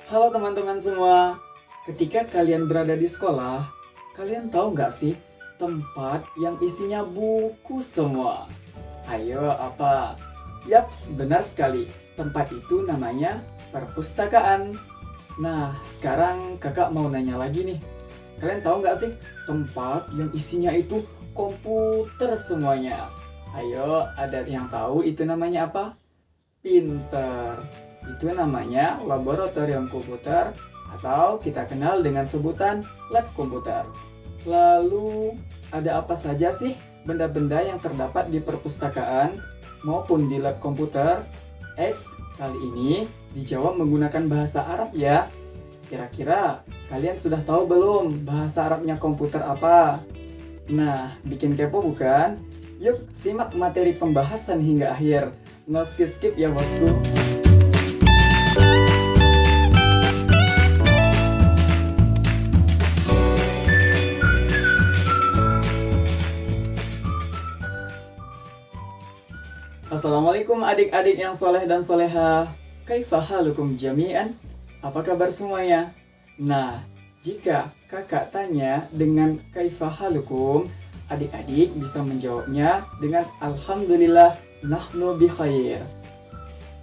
Halo teman-teman semua, ketika kalian berada di sekolah, kalian tahu nggak sih tempat yang isinya buku semua? Ayo apa? Yaps, benar sekali, tempat itu namanya perpustakaan. Nah, sekarang kakak mau nanya lagi nih, kalian tahu nggak sih tempat yang isinya itu komputer semuanya? Ayo, ada yang tahu itu namanya apa? Pinter. Itu namanya laboratorium komputer atau kita kenal dengan sebutan lab komputer. Lalu, ada apa saja sih benda-benda yang terdapat di perpustakaan maupun di lab komputer? Eits, kali ini dijawab menggunakan bahasa Arab ya. Kira-kira kalian sudah tahu belum bahasa Arabnya komputer apa? Nah, bikin kepo bukan? Yuk simak materi pembahasan hingga akhir. No skip-skip ya bosku. Assalamualaikum adik-adik yang soleh dan soleha. Kaifa halukum jami'an? Apa kabar semuanya? Nah, jika kakak tanya dengan kaifa halukum, adik-adik bisa menjawabnya dengan Alhamdulillah nahnu bi khair.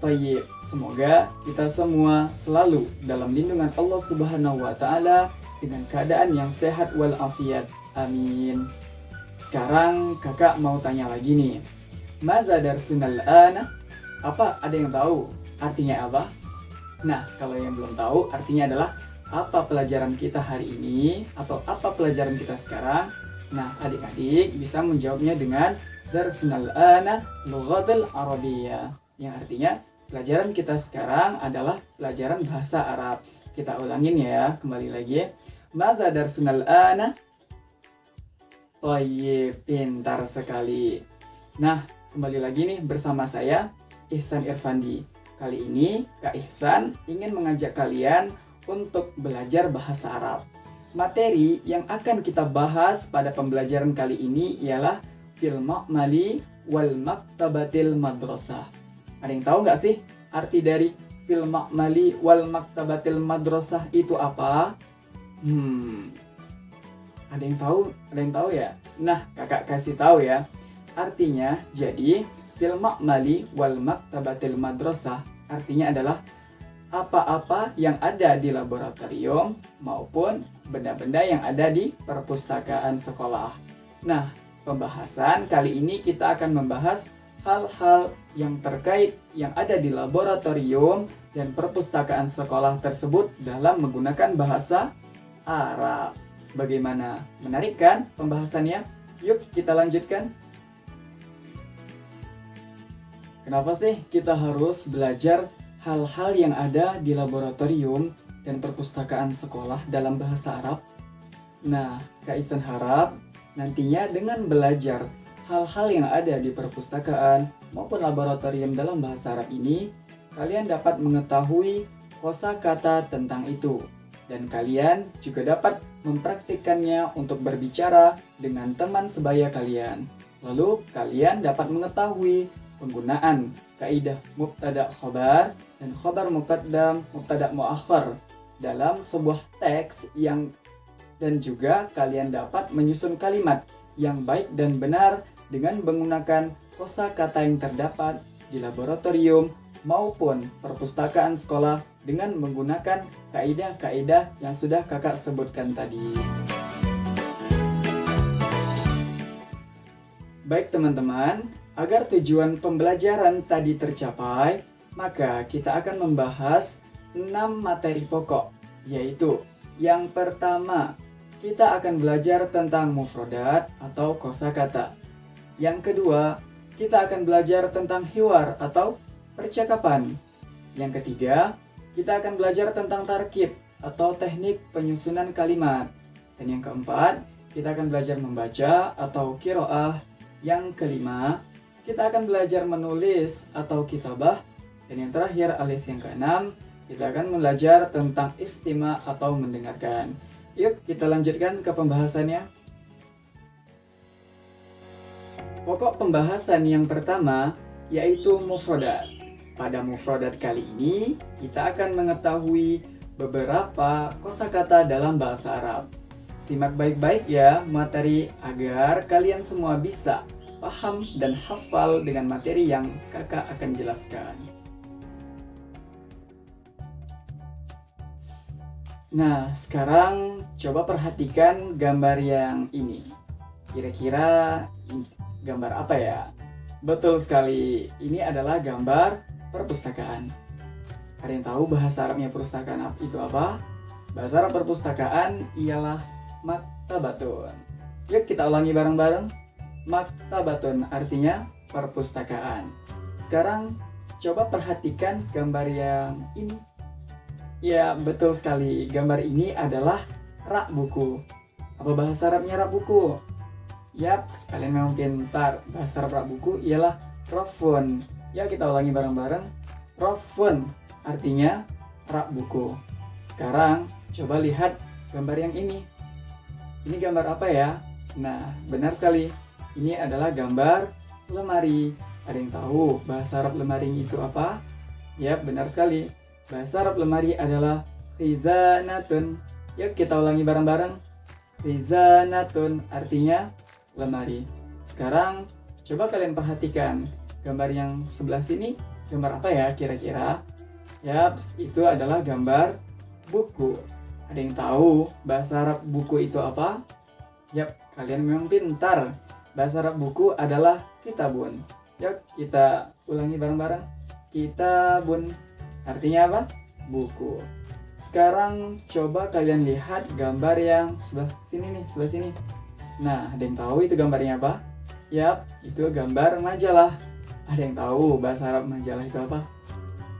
Tayyib, semoga kita semua selalu dalam lindungan Allah Subhanahu wa taala dengan keadaan yang sehat walafiat. Amin. Sekarang kakak mau tanya lagi nih. Maza darsunal ana? Apa ada yang tahu artinya apa? Nah, kalau yang belum tahu artinya adalah apa pelajaran kita hari ini atau apa pelajaran kita sekarang. Nah, adik-adik bisa menjawabnya dengan darsunal ana lughatul arabiyyah, yang artinya pelajaran kita sekarang adalah pelajaran bahasa Arab. Kita ulangin ya, kembali lagi. Maza darsunal ana? Tayyib, pintar sekali. Nah, kembali lagi nih bersama saya, Ihsan Irfandi. Kali ini Kak Ihsan ingin mengajak kalian untuk belajar bahasa Arab. Materi yang akan kita bahas pada pembelajaran kali ini ialah fil ma'mali wal maktabatil madrasah. Ada yang tahu nggak sih arti dari fil ma'mali wal maktabatil madrasah itu apa? Ada yang tahu? Ada yang tahu ya? Nah, kakak kasih tahu ya. Artinya, jadi fil ma'mali wal maktabatil madrasah artinya adalah apa-apa yang ada di laboratorium maupun benda-benda yang ada di perpustakaan sekolah. Nah, pembahasan kali ini kita akan membahas hal-hal yang terkait yang ada di laboratorium dan perpustakaan sekolah tersebut dalam menggunakan bahasa Arab. Bagaimana? Menarik kan pembahasannya? Yuk kita lanjutkan. Kenapa sih kita harus belajar hal-hal yang ada di laboratorium dan perpustakaan sekolah dalam bahasa Arab? Nah, Kak Ihsan harap nantinya dengan belajar hal-hal yang ada di perpustakaan maupun laboratorium dalam bahasa Arab ini, kalian dapat mengetahui kosakata tentang itu. Dan kalian juga dapat mempraktikkannya untuk berbicara dengan teman sebaya kalian. Lalu kalian dapat mengetahui penggunaan kaidah mubtada khobar dan khobar muqaddam mubtada muakhar dalam sebuah teks dan juga kalian dapat menyusun kalimat yang baik dan benar dengan menggunakan kosakata yang terdapat di laboratorium maupun perpustakaan sekolah dengan menggunakan kaidah-kaidah yang sudah kakak sebutkan tadi. Baik teman-teman, agar tujuan pembelajaran tadi tercapai, maka kita akan membahas 6 materi pokok, yaitu yang pertama, kita akan belajar tentang mufradat atau kosakata. Yang kedua, kita akan belajar tentang hiwar atau percakapan. Yang ketiga, kita akan belajar tentang tarkib atau teknik penyusunan kalimat. Dan yang keempat, kita akan belajar membaca atau qiraah. Yang kelima, kita akan belajar menulis atau kitabah. Dan yang terakhir alias yang keenam, kita akan belajar tentang istima atau mendengarkan. Yuk kita lanjutkan ke pembahasannya. Pokok pembahasan yang pertama yaitu mufradat. Pada mufradat kali ini, kita akan mengetahui beberapa kosakata dalam bahasa Arab. Simak baik-baik ya materi agar kalian semua bisa paham dan hafal dengan materi yang kakak akan jelaskan. Nah, sekarang coba perhatikan gambar yang ini. Kira-kira gambar apa ya? Betul sekali, ini adalah gambar perpustakaan. Ada yang tahu bahasa Arabnya perpustakaan itu apa? Bahasa Arab perpustakaan ialah maktabatun. Yuk kita ulangi bareng-bareng. Maktabatun artinya perpustakaan. Sekarang coba perhatikan gambar yang ini. Ya, betul sekali. Gambar ini adalah rak buku. Apa bahasa Arabnya rak buku? Yaps, kalian memang pintar. Bahasa Arab rak buku ialah rafun. Ya, kita ulangi bareng-bareng. Rafun artinya rak buku. Sekarang coba lihat gambar yang ini. Ini gambar apa ya? Nah, benar sekali. Ini adalah gambar lemari. Ada yang tahu bahasa Arab lemari itu apa? Ya, benar sekali. Bahasa Arab lemari adalah khizanatun. Yuk kita ulangi bareng-bareng. Khizanatun artinya lemari. Sekarang coba kalian perhatikan gambar yang sebelah sini. Gambar apa ya kira-kira? Yaps, itu adalah gambar buku. Ada yang tahu bahasa Arab buku itu apa? Yap, kalian memang pintar. Bahasa Arab buku adalah kitabun. Yuk kita ulangi bareng-bareng. Kitabun artinya apa? Buku. Sekarang coba kalian lihat gambar yang sebelah sini nih, sebelah sini. Nah, ada yang tahu itu gambarnya apa? Yap, itu gambar majalah. Ada yang tahu bahasa Arab majalah itu apa?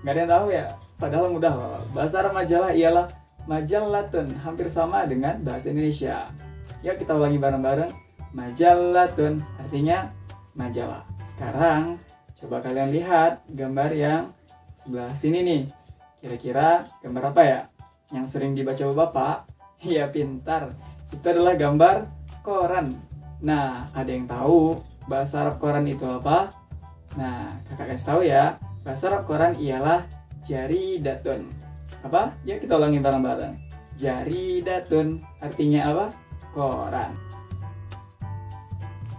Nggak ada yang tahu ya? Padahal mudah loh. Bahasa Arab majalah ialah majallatun, hampir sama dengan bahasa Indonesia. Ya, kita ulangi bareng-bareng. Majallatun artinya majalah. Sekarang coba kalian lihat gambar yang sebelah sini nih. Kira-kira gambar apa ya? Yang sering dibaca Bapak? Ya, pintar. Itu adalah gambar koran. Nah, ada yang tahu bahasa Arab koran itu apa? Nah, kakak kasih tahu ya. Bahasa Arab koran ialah jaridatun. Apa? Ya, kita ulangi bareng-bareng. Jaridatun artinya apa? Koran.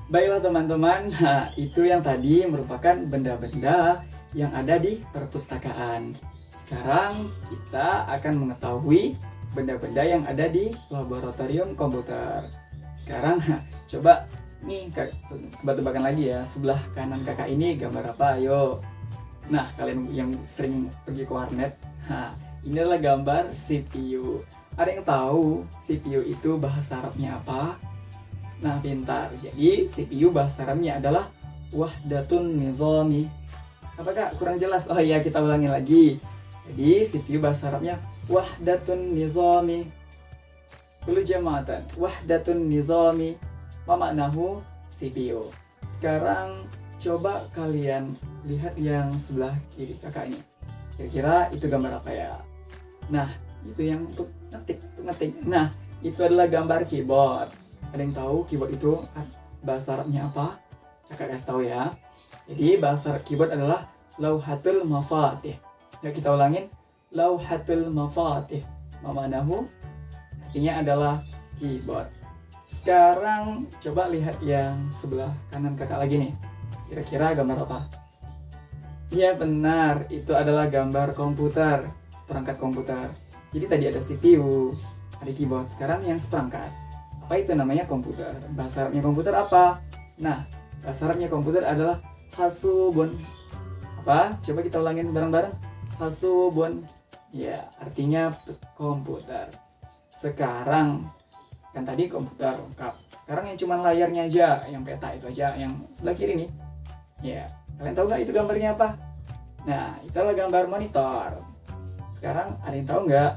Baiklah teman-teman, nah, itu yang tadi merupakan benda-benda yang ada di perpustakaan. Sekarang kita akan mengetahui benda-benda yang ada di laboratorium komputer. Sekarang coba nih tebak-tebakan lagi ya. Sebelah kanan kakak ini gambar apa? Ayo. Nah, kalian yang sering pergi ke warnet, ini adalah gambar CPU. Ada yang tahu CPU itu bahasa Arabnya apa? Nah, pintar. Jadi CPU bahasa Arabnya adalah wahdatun nizami. Apakah kurang jelas? Oh iya, kita ulangi lagi. Jadi CPU bahasa Arabnya wahdatun nizami. Kullu jama'atan wahdatun nizami. Ma maknahu CPU. Sekarang coba kalian lihat yang sebelah kiri kakak ini. Kira-kira itu gambar apa ya? Nah, itu yang untuk ngetik. Nah, itu adalah gambar keyboard. Ada yang tahu keyboard itu bahasa Arabnya apa? Kakak kasih tahu ya. Jadi bahasa Arab keyboard adalah lauhatul mafatih. Ya, kita ulangin. Lauhatul mafatih. Ma'anahu artinya adalah keyboard. Sekarang coba lihat yang sebelah kanan kakak lagi nih. Kira-kira gambar apa? Iya, benar, itu adalah gambar komputer, perangkat komputer. Jadi tadi ada CPU, ada keyboard, sekarang yang seperangkat. Apa itu namanya komputer? Bahasa Arabnya komputer apa? Nah, bahasa Arabnya komputer adalah hasubun. Apa? Coba kita ulangin bareng-bareng. Hasubun. Ya, artinya komputer. Sekarang, kan tadi komputer lengkap. Sekarang yang cuma layarnya aja, yang peta itu aja, yang sebelah kiri nih. Ya, kalian tahu nggak itu gambarnya apa? Nah, itu adalah gambar monitor. Sekarang ada yang tahu nggak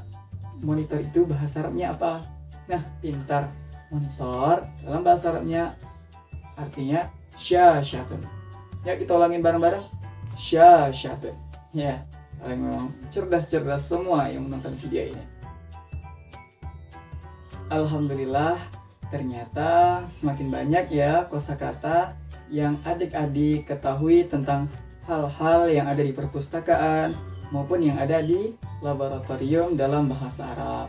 monitor itu bahasa Arabnya apa? Nah, pintar. Monitor dalam bahasa Arabnya artinya syasyatun. Ya, kita ulangin bareng-bareng. Syasyatun. Ya, kalian memang cerdas-cerdas semua yang menonton video ini. Alhamdulillah, ternyata semakin banyak ya kosakata yang adik-adik ketahui tentang hal-hal yang ada di perpustakaan, maupun yang ada di laboratorium dalam bahasa Arab.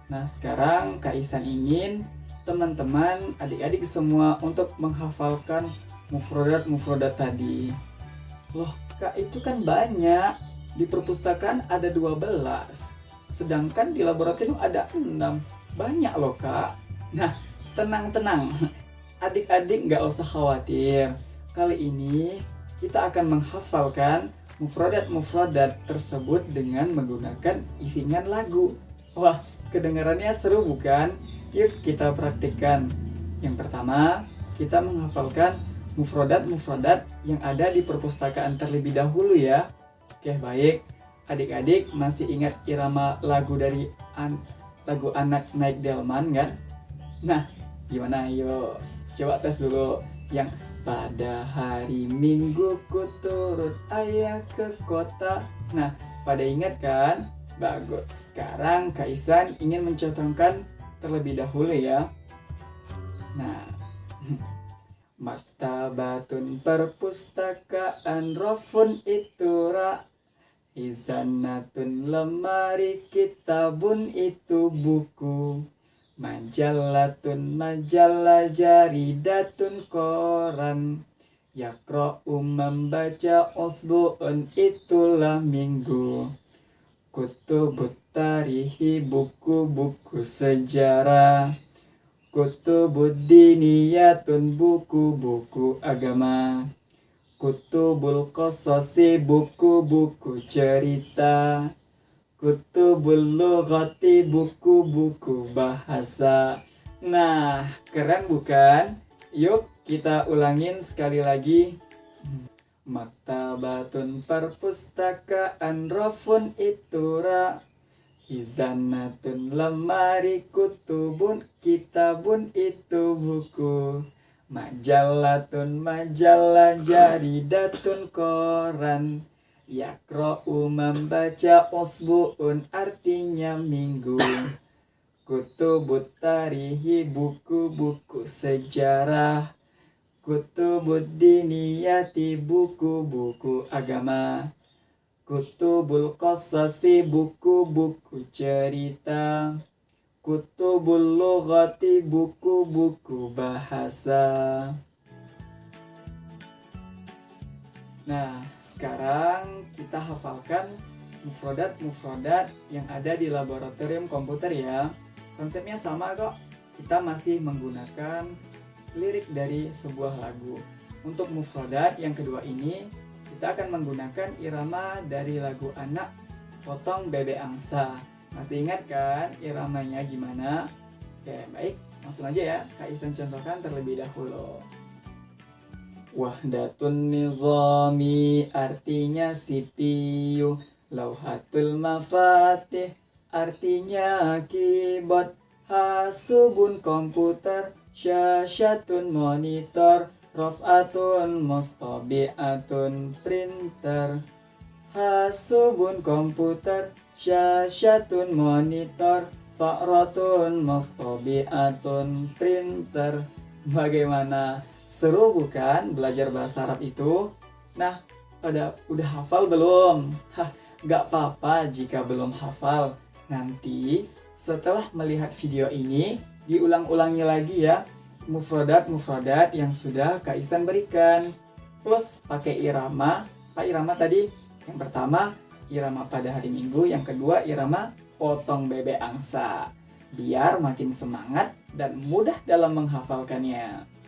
Nah, sekarang Kak Ihsan ingin teman-teman, adik-adik semua untuk menghafalkan mufrodat-mufrodat tadi. Loh, Kak, itu kan banyak. Di perpustakaan ada 12. Sedangkan di laboratorium ada 6. Banyak loh, Kak. Nah, tenang-tenang. Adik-adik nggak usah khawatir. Kali ini kita akan menghafalkan mufrodat-mufrodat tersebut dengan menggunakan iringan lagu. Wah, kedengarannya seru bukan? Yuk kita praktikkan. Yang pertama, kita menghafalkan mufrodat-mufrodat yang ada di perpustakaan terlebih dahulu ya. Oke, baik. Adik-adik masih ingat irama lagu dari lagu Anak Naik Delman kan? Nah, gimana? Yuk, coba tes dulu. Yang pada hari Minggu ku turut ayah ke kota. Nah, pada ingat kan? Bagus. Sekarang Kak Ihsan ingin mencontohkan terlebih dahulu ya. Nah, maktabatun perpustakaan rofun itura, hizanatun lemari kitabun itu buku, majalatun majalah jaridatun koran, yakro'u membaca usbu'un itulah minggu, kutubut tarihi buku-buku sejarah, kutubud diniyatun buku-buku agama, kutubul qasasi buku-buku cerita, kutubul lughati buku-buku bahasa. Nah, keren bukan? Yuk kita ulangin sekali lagi. Maktabatun perpustakaan rofun itura, hizanatun lemari kutubun kitabun itu buku, majalatun majalah jaridatun koran, yakro'u membaca usbu'un artinya minggu, kutubut tarihi buku-buku sejarah, kutubud diniyati buku-buku agama, kutubul qasasi buku-buku cerita, kutubul lughati buku-buku bahasa. Nah, sekarang kita hafalkan mufrodat-mufrodat yang ada di laboratorium komputer ya. Konsepnya sama kok. Kita masih menggunakan lirik dari sebuah lagu. Untuk mufrodat yang kedua ini, kita akan menggunakan irama dari lagu Anak Potong Bebek Angsa. Masih ingat kan iramanya gimana? Oke, baik. Langsung aja ya, Kak Ihsan contohkan terlebih dahulu. Wahdatun nizami artinya CPU, lauhatul mafatih artinya keyboard, hasubun komputer, syasyatun monitor, rof'atun mustabi'atun printer, hasubun komputer, syasyatun monitor, fa'ratun mustabi'atun printer. Bagaimana? Seru bukan belajar bahasa Arab itu? Nah, pada udah hafal belum? Gak apa-apa jika belum hafal. Nanti setelah melihat video ini, diulang-ulangi lagi ya mufrodat-mufrodat yang sudah Kak Ihsan berikan. Plus pakai irama. Apa irama tadi? Yang pertama, irama pada hari Minggu. Yang kedua, irama potong bebek angsa. Biar makin semangat dan mudah dalam menghafalkannya.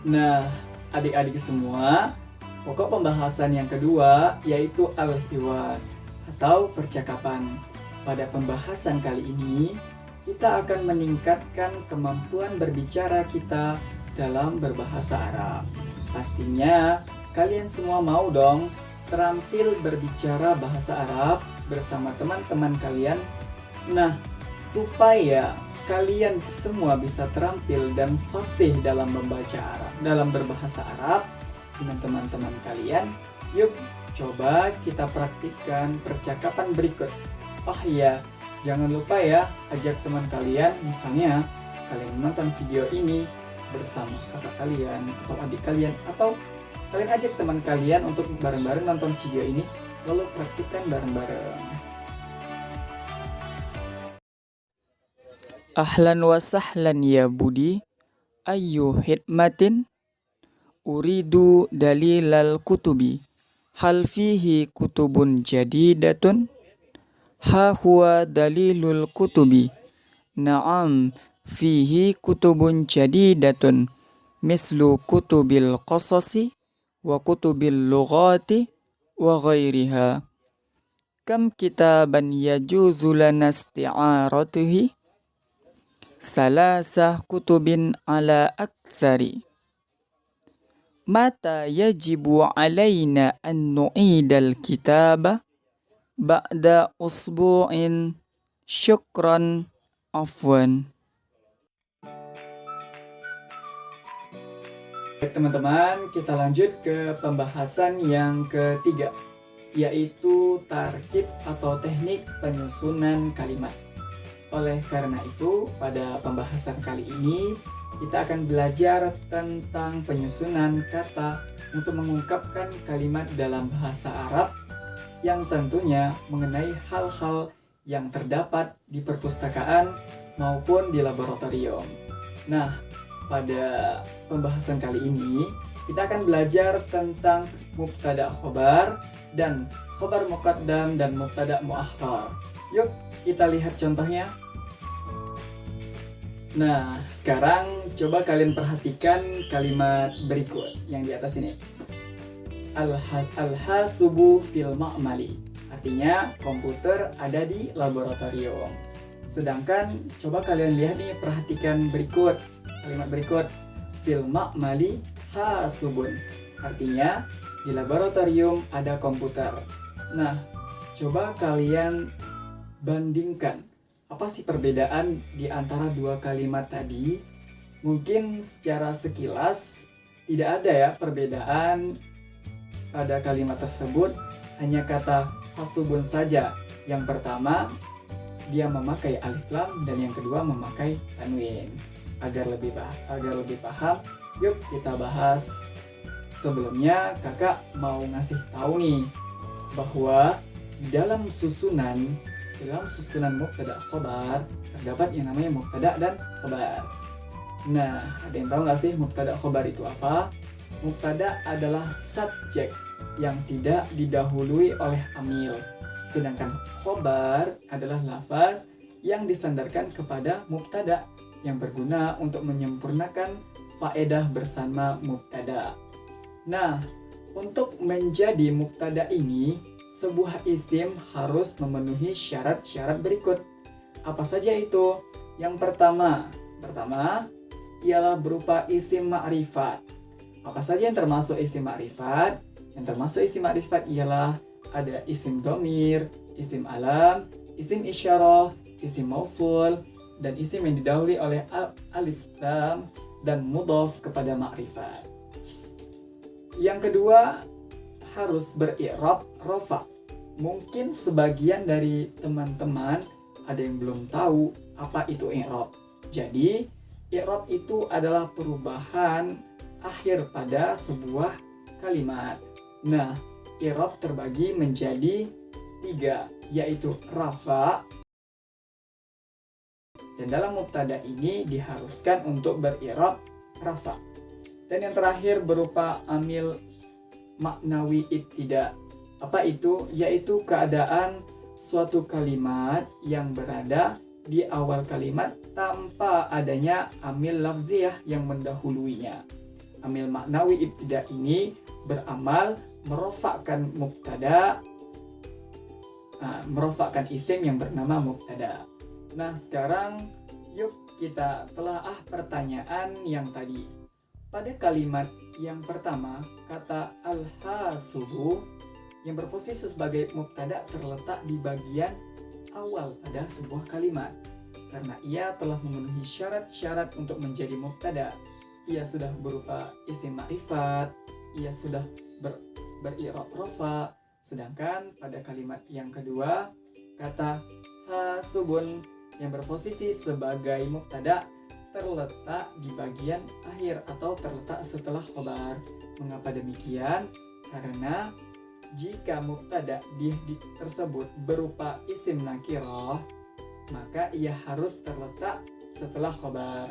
Nah, adik-adik semua, pokok pembahasan yang kedua yaitu al-hiwar atau percakapan. Pada pembahasan kali ini, kita akan meningkatkan kemampuan berbicara kita dalam berbahasa Arab. Pastinya kalian semua mau dong terampil berbicara bahasa Arab bersama teman-teman kalian. Nah, supaya kalian semua bisa terampil dan fasih dalam membaca Arab, dalam berbahasa Arab dengan teman-teman kalian, yuk coba kita praktikkan percakapan berikut. Oh iya, jangan lupa ya ajak teman kalian, misalnya kalian menonton video ini bersama kakak kalian atau adik kalian atau Kalian ajak teman kalian untuk bareng-bareng nonton video ini, lalu praktikkan bareng-bareng. Ahlan wa sahlan ya Budi, ayyu hikmatin uridu dalilal kutubi, hal fihi kutubun jadidatun, ha huwa dalilul kutubi, na'am fihi kutubun jadidatun, mislu kutubil qasasi wa kutubil lughati wa ghairiha. Kam kitaban yajuzu lana isti'aratuhi? Salasah kutubin ala aktsari. Mata yajibu alaina an nu'idal kitaba ba'da usbu'in? Syukran, afwan. Baik teman-teman, kita lanjut ke pembahasan yang ketiga, yaitu tarkib atau teknik penyusunan kalimat. Oleh karena itu, pada pembahasan kali ini kita akan belajar tentang penyusunan kata untuk mengungkapkan kalimat dalam bahasa Arab yang tentunya mengenai hal-hal yang terdapat di perpustakaan maupun di laboratorium. Nah, pada pembahasan kali ini kita akan belajar tentang mubtada khobar dan khobar muqaddam dan mubtada muakhar. Yuk kita lihat contohnya. Nah, sekarang coba kalian perhatikan kalimat berikut yang di atas ini. Al-hasubu fil ma'mali. Artinya komputer ada di laboratorium. Sedangkan coba kalian lihat nih, perhatikan berikut. Kalimat berikut. Fil ma'mali hasubun. Artinya di laboratorium ada komputer. Nah, coba kalian bandingkan. Apa sih perbedaan di antara dua kalimat tadi? Mungkin secara sekilas tidak ada ya perbedaan pada kalimat tersebut, hanya kata hasubun saja. Yang pertama dia memakai alif lam dan yang kedua memakai tanwin. Agar lebih paham, yuk kita bahas. Sebelumnya kakak mau ngasih tahu nih bahwa di dalam susunan mubtada khobar terdapat yang namanya mubtada dan khobar. Nah, ada yang tahu nggak sih mubtada khobar itu apa? Mubtada adalah subjek yang tidak didahului oleh amil, sedangkan khobar adalah lafaz yang disandarkan kepada mubtada yang berguna untuk menyempurnakan faedah bersama mubtada. Nah, untuk menjadi mubtada ini, sebuah isim harus memenuhi syarat-syarat berikut. Apa saja itu? Yang pertama ialah berupa isim ma'rifat. Apa saja yang termasuk isim ma'rifat? Yang termasuk isim ma'rifat ialah ada isim dhamir, isim alam, isim isyarah, isim mausul, dan isim yang didahului oleh alif lam dan mudhaf kepada ma'rifat. Yang kedua, harus beri'rab rafa. Mungkin sebagian dari teman-teman ada yang belum tahu apa itu i'rab. Jadi, i'rab itu adalah perubahan akhir pada sebuah kalimat. Nah, i'rab terbagi menjadi 3, yaitu rafa. Dan dalam mubtada ini diharuskan untuk beri'rab rafa. Dan yang terakhir berupa amil maknawi ibtida. Apa itu? Yaitu keadaan suatu kalimat yang berada di awal kalimat tanpa adanya amil lafziyah yang mendahuluinya. Amil maknawi ibtida ini beramal merofakkan mubtada, merofakkan isim yang bernama mubtada. Nah, sekarang yuk kita telaah pertanyaan yang tadi. Pada kalimat yang pertama, kata al-hasubu yang berposisi sebagai mubtada terletak di bagian awal pada sebuah kalimat. Karena ia telah memenuhi syarat-syarat untuk menjadi mubtada. Ia sudah berupa isim ma'rifat, ia sudah beri'rab rafa. Sedangkan pada kalimat yang kedua, kata hasubun yang berposisi sebagai mubtada terletak di bagian akhir atau terletak setelah khobar. Mengapa demikian? Karena jika mubtada bih tersebut berupa isim nakirah, maka ia harus terletak setelah khobar.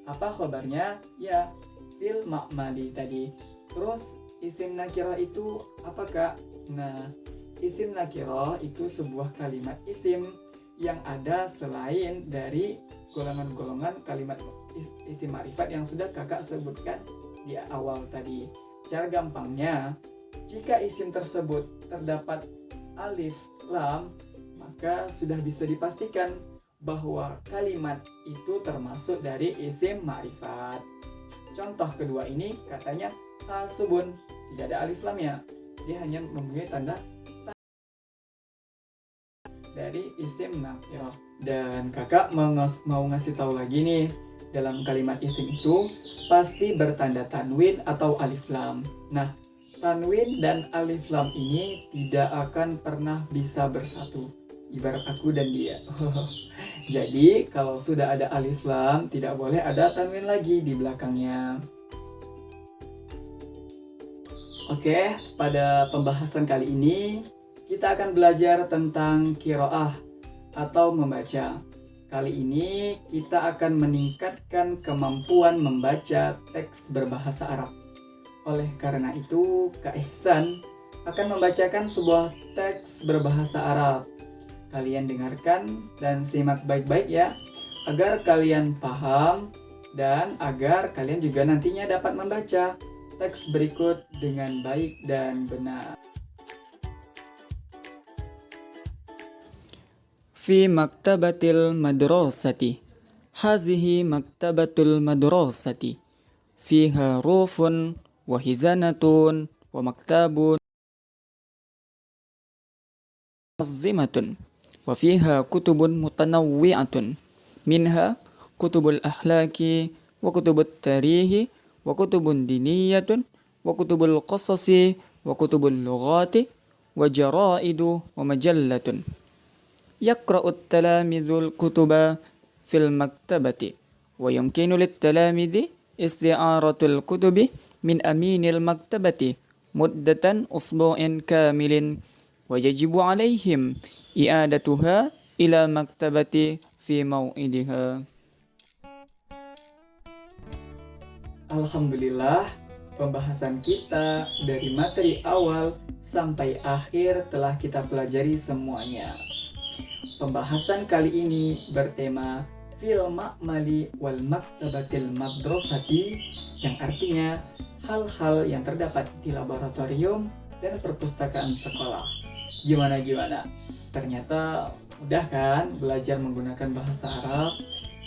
Apa khobarnya? Ya, fil ma'mali tadi. Terus isim nakirah itu apakah? Nah, isim nakirah itu sebuah kalimat isim yang ada selain dari golongan-golongan kalimat isim ma'rifat yang sudah kakak sebutkan di awal tadi. Cara gampangnya, jika isim tersebut terdapat alif lam, maka sudah bisa dipastikan bahwa kalimat itu termasuk dari isim ma'rifat. Contoh kedua ini katanya hasubun, tidak ada alif lamnya, dia hanya mempunyai tanda dari isim nakirah. Dan kakak mau ngasih tahu lagi nih, dalam kalimat isim itu pasti bertanda tanwin atau alif lam. Nah, tanwin dan alif lam ini tidak akan pernah bisa bersatu, ibarat aku dan dia. Jadi kalau sudah ada alif lam, tidak boleh ada tanwin lagi di belakangnya. Oke, pada pembahasan kali ini kita akan belajar tentang qiraah atau membaca. Kali ini kita akan meningkatkan kemampuan membaca teks berbahasa Arab. Oleh karena itu, Kak Ihsan akan membacakan sebuah teks berbahasa Arab. Kalian dengarkan dan simak baik-baik ya, agar kalian paham dan agar kalian juga nantinya dapat membaca teks berikut dengan baik dan benar. Fi maktabatil madrasati. Hazihi maktabatul madrasati. Fiha rufun wa hizanatun wa maktabun azzimatun. Wa fiha kutubun mutanawwi'atun. Minha kutubul ahlaki wa kutubut tarihi wa kutubun diniyatun wa kutubul qasasi wa kutubul lughati wa jaraidu wa majallatun. يقرأ التلاميذ الكتب في المكتبة ويمكن للتلاميذ استعارة الكتب من أمين المكتبة مدة أسبوع كامل ويجب عليهم إعادتها إلى مكتبة في موعدها. Alhamdulillah, pembahasan kita dari materi awal sampai akhir telah kita pelajari semuanya. Pembahasan kali ini bertema fil ma'mali wal maktabatil madrasati, yang artinya hal-hal yang terdapat di laboratorium dan perpustakaan sekolah. Gimana? Ternyata mudah kan belajar menggunakan bahasa Arab?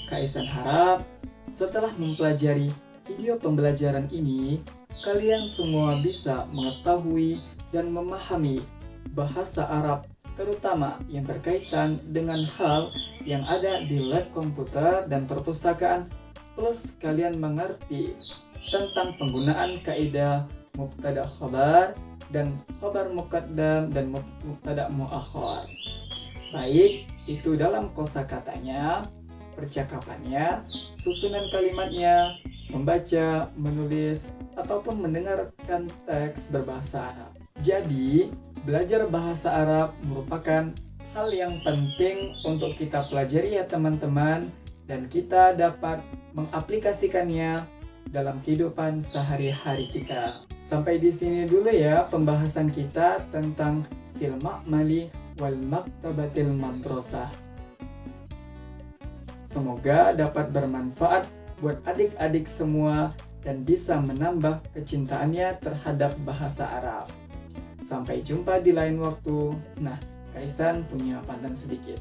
Kak Ihsan harap setelah mempelajari video pembelajaran ini, kalian semua bisa mengetahui dan memahami bahasa Arab, terutama yang berkaitan dengan hal yang ada di lab komputer dan perpustakaan, plus kalian mengerti tentang penggunaan kaidah mubtada khabar dan khabar muqaddam dan mubtada muakhar. Baik itu dalam kosakatanya, percakapannya, susunan kalimatnya, membaca, menulis, ataupun mendengarkan teks berbahasa Arab. Jadi, belajar bahasa Arab merupakan hal yang penting untuk kita pelajari ya teman-teman, dan kita dapat mengaplikasikannya dalam kehidupan sehari-hari kita. Sampai di sini dulu ya pembahasan kita tentang fil ma'mali wal maktabatil madrasah. Semoga dapat bermanfaat buat adik-adik semua dan bisa menambah kecintaannya terhadap bahasa Arab. Sampai jumpa di lain waktu. Nah, Kak Ihsan punya pantun sedikit.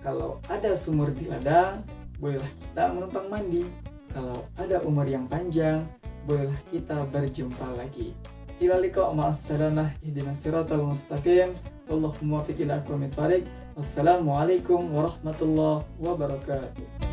Kalau ada sumur di ladang, bolehlah kita menumpang mandi. Kalau ada umur yang panjang, bolehlah kita berjumpa lagi. Ila liqa ma'assalamah ihdinas siratal mustaqim. Wallahu muwaffiq ila aqwamit thoriq. Wassalamualaikum warahmatullahi wabarakatuh.